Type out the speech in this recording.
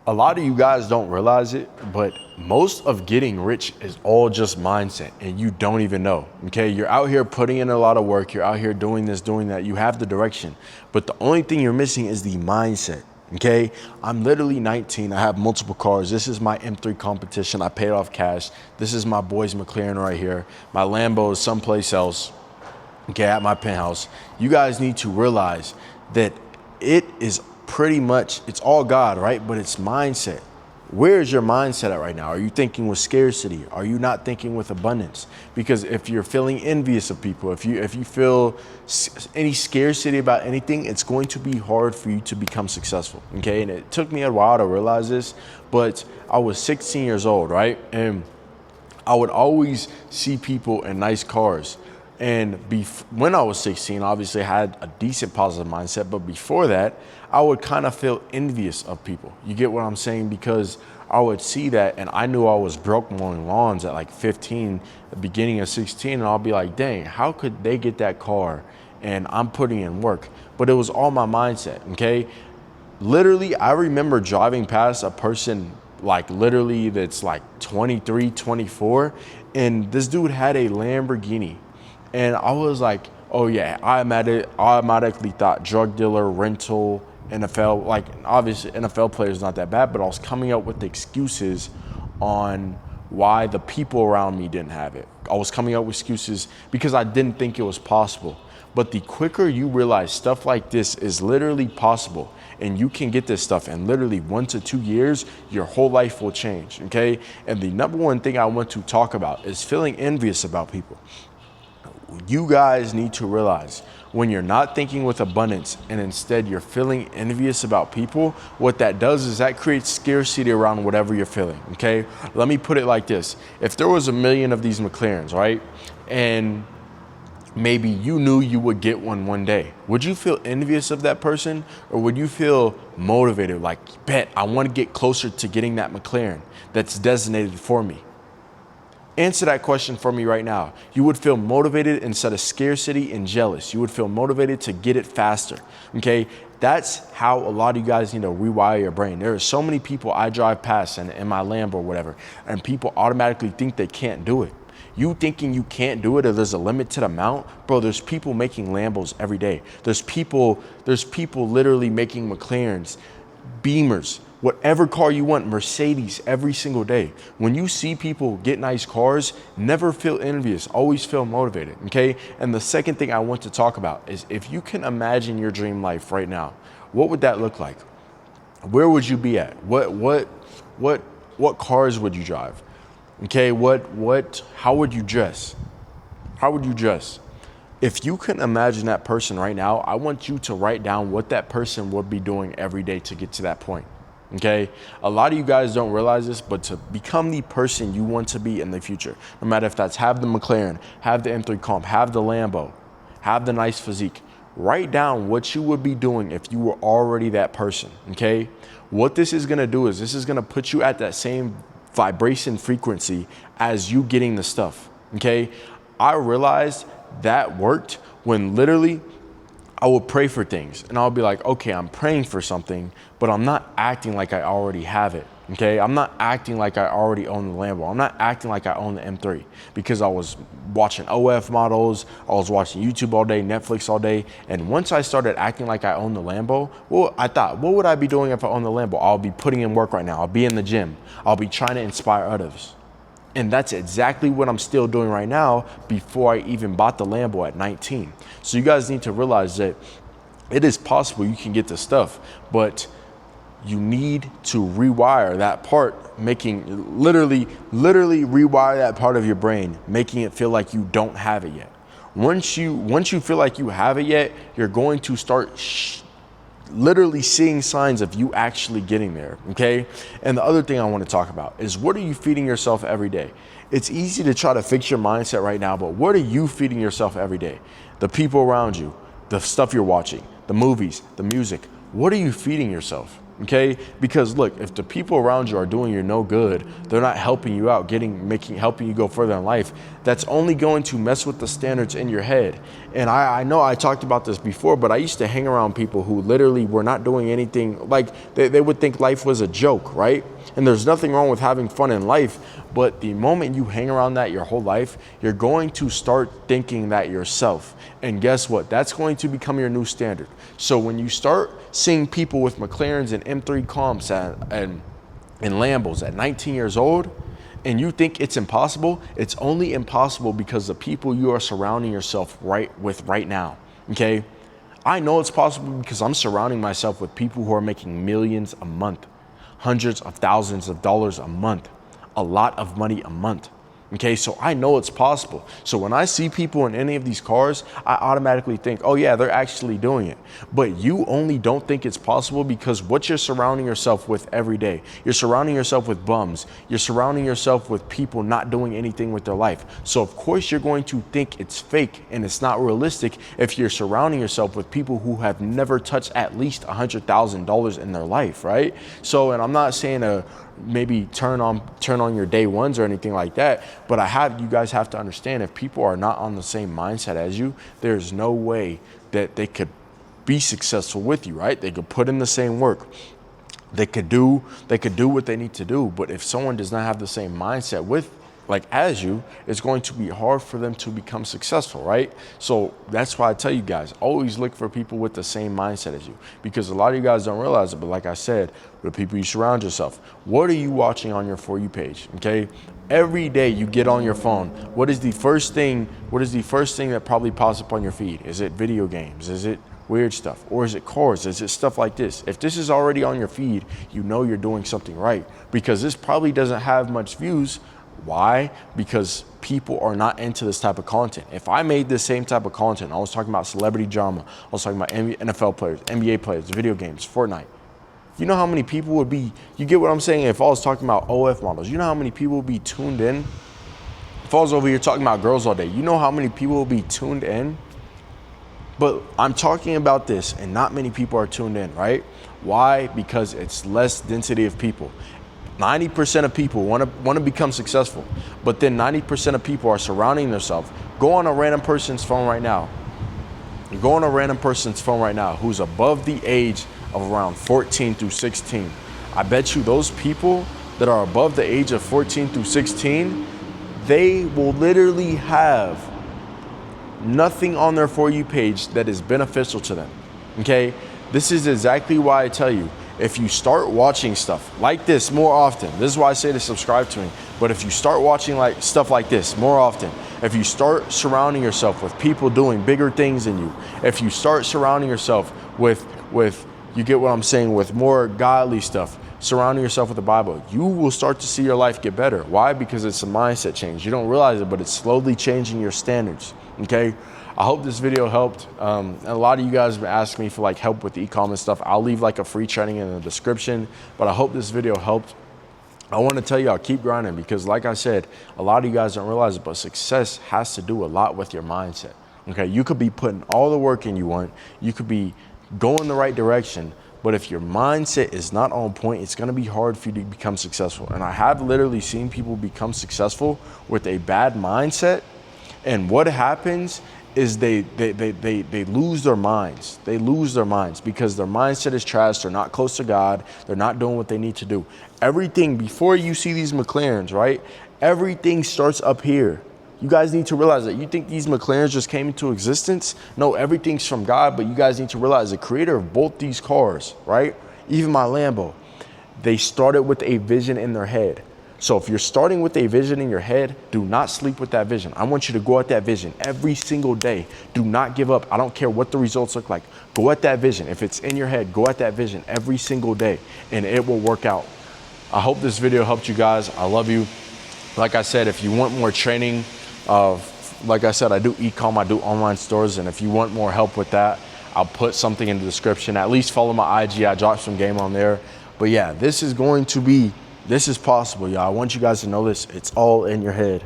A lot of you guys don't realize it, but most of getting rich is all just mindset and you don't even know, okay? You're out here putting in a lot of work. You're out here doing this, doing that. You have the direction, but the only thing you're missing is the mindset, okay? I'm literally 19. I have multiple cars. This is my M3 competition. I paid off cash. This is my boy's McLaren right here. My Lambo is someplace else, okay, at my penthouse. You guys need to realize that it is pretty much, it's all God, right? But it's mindset. Where is your mindset at right now? Are you thinking with scarcity? Are you not thinking with abundance? Because if you're feeling envious of people, if you feel any scarcity about anything, it's going to be hard for you to become successful, okay? And it took me a while to realize this, but I was 16 years old, right? And I would always see people in nice cars. And when I was 16, obviously I had a decent positive mindset, but before that, I would kind of feel envious of people. You get what I'm saying? Because I would see that and I knew I was broke mowing lawns at like 15, the beginning of 16, and I'll be like, dang, how could they get that car? And I'm putting in work. But it was all my mindset, okay? Literally, I remember driving past a person like literally that's like 23, 24, and this dude had a Lamborghini. And I was like, oh yeah, I automatically thought drug dealer, rental, NFL, like obviously NFL players not that bad, but I was coming up with the excuses on why the people around me didn't have it. I was coming up with excuses because I didn't think it was possible. But the quicker you realize stuff like this is literally possible and you can get this stuff in literally 1 to 2 years, your whole life will change, okay? And the number one thing I want to talk about is feeling envious about people. You guys need to realize when you're not thinking with abundance and instead you're feeling envious about people, what that does is that creates scarcity around whatever you're feeling, okay? Let me put it like this. If there was 1 million of these McLarens, right? And maybe you knew you would get one day. Would you feel envious of that person? Or would you feel motivated, like, bet I want to get closer to getting that McLaren that's designated for me? Answer that question for me right now. You would feel motivated instead of scarcity and jealous. You would feel motivated to get it faster, okay? That's how a lot of you guys need to rewire your brain. There are so many people I drive past in my Lambo or whatever, and people automatically think they can't do it. You thinking you can't do it or there's a limit to the amount, bro, there's people making Lambos every day. There's people literally making McLarens, Beamers, whatever car you want, Mercedes every single day. When you see people get nice cars, never feel envious, always feel motivated, okay? And the second thing I want to talk about is if you can imagine your dream life right now, what would that look like? Where would you be at? What cars would you drive? Okay, how would you dress? How would you dress? If you can imagine that person right now, I want you to write down what that person would be doing every day to get to that point. Okay, a lot of you guys don't realize this, but to become the person you want to be in the future, no matter if that's have the McLaren, have the M3 Comp, have the Lambo, have the nice physique, write down what you would be doing if you were already that person, okay? What this is gonna do is this is gonna put you at that same vibration frequency as you getting the stuff, okay? I realized that worked when literally I would pray for things and I'll be like, okay, I'm praying for something, but I'm not acting like I already have it, okay? I'm not acting like I already own the Lambo. I'm not acting like I own the M3 because I was watching OF models, I was watching YouTube all day, Netflix all day, and once I started acting like I own the Lambo, well, I thought, what would I be doing if I own the Lambo? I'll be putting in work right now. I'll be in the gym. I'll be trying to inspire others. And that's exactly what I'm still doing right now before I even bought the Lambo at 19. So you guys need to realize that it is possible you can get this stuff, but you need to rewire that part, making literally rewire that part of your brain, making it feel like you don't have it yet. Once you feel like you have it yet, you're going to start literally seeing signs of you actually getting there, okay? And the other thing I want to talk about is what are you feeding yourself every day? It's easy to try to fix your mindset right now, but what are you feeding yourself every day? The people around you, the stuff you're watching, the movies, the music. What are you feeding yourself? Okay, because look, if the people around you are doing you no good, they're not helping you out, helping you go further in life, that's only going to mess with the standards in your head. And I know I talked about this before, but I used to hang around people who literally were not doing anything. Like they would think life was a joke, right? And there's nothing wrong with having fun in life, but the moment you hang around that your whole life, you're going to start thinking that yourself. And guess what? That's going to become your new standard. So when you start seeing people with McLarens and M3 comps and Lambos at 19 years old, and you think it's impossible, it's only impossible because the people you are surrounding yourself with right now, okay? I know it's possible because I'm surrounding myself with people who are making millions a month, hundreds of thousands of dollars a month, a lot of money a month. Okay, so I know it's possible. So when I see people in any of these cars, I automatically think, oh yeah, they're actually doing it. But you only don't think it's possible because what you're surrounding yourself with every day. You're surrounding yourself with bums. You're surrounding yourself with people not doing anything with their life. So of course you're going to think it's fake and it's not realistic if you're surrounding yourself with people who have never touched at least $100,000 in their life, right? So, and I'm not saying maybe turn on your day ones or anything like that, but you guys have to understand, if people are not on the same mindset as you, there's no way that they could be successful with you, right? They could put in the same work, they could do what they need to do, but if someone does not have the same mindset as you, it's going to be hard for them to become successful, right? So that's why I tell you guys, always look for people with the same mindset as you, because a lot of you guys don't realize it, but like I said, the people you surround yourself. What are you watching on your For You page? Okay, every day you get on your phone, what is the first thing that probably pops up on your feed? Is it video games? Is it weird stuff? Or is it cars? Is it stuff like this? If this is already on your feed, you know you're doing something right, because this probably doesn't have much views. Why? Because people are not into this type of content. If I made the same type of content, I was talking about celebrity drama, I was talking about NFL players, NBA players, video games, Fortnite. You know how many people would be, you get what I'm saying? If I was talking about OF models, you know how many people would be tuned in? If I was over here talking about girls all day, you know how many people would be tuned in? But I'm talking about this and not many people are tuned in, right? Why? Because it's less density of people. 90% of people want to become successful, but then 90% of people are surrounding themselves. Go on a random person's phone right now. Go on a random person's phone right now who's above the age of around 14 through 16. I bet you those people that are above the age of 14 through 16, they will literally have nothing on their For You page that is beneficial to them. Okay? This is exactly why I tell you, if you start watching stuff like this more often, this is why I say to subscribe to me, but if you start watching stuff like this more often, if you start surrounding yourself with people doing bigger things than you, if you start surrounding yourself with you get what I'm saying, with more godly stuff, surrounding yourself with the Bible, you will start to see your life get better. Why? Because it's a mindset change. You don't realize it, but it's slowly changing your standards, okay? I hope this video helped. And a lot of you guys have been asking me for help with e-commerce stuff. I'll leave a free training in the description, but I hope this video helped. I want to tell y'all, keep grinding, because like I said, a lot of you guys don't realize it, but success has to do a lot with your mindset. Okay, you could be putting all the work in you want, you could be going the right direction, but if your mindset is not on point, it's going to be hard for you to become successful. And I have literally seen people become successful with a bad mindset, and what happens is they lose their minds. They lose their minds because their mindset is trash. They're not close to God. They're not doing what they need to do. Everything, before you see these McLarens, right? Everything starts up here. You guys need to realize that. You think these McLarens just came into existence? No, everything's from God, but you guys need to realize the creator of both these cars, right? Even my Lambo, they started with a vision in their head. So if you're starting with a vision in your head, do not sleep with that vision. I want you to go at that vision every single day. Do not give up. I don't care what the results look like. Go at that vision. If it's in your head, go at that vision every single day and it will work out. I hope this video helped you guys. I love you. Like I said, if you want more training, like I said, I do e-com, I do online stores. And if you want more help with that, I'll put something in the description. At least follow my IG. I dropped some game on there. But yeah, this is possible, y'all. I want you guys to know this. It's all in your head.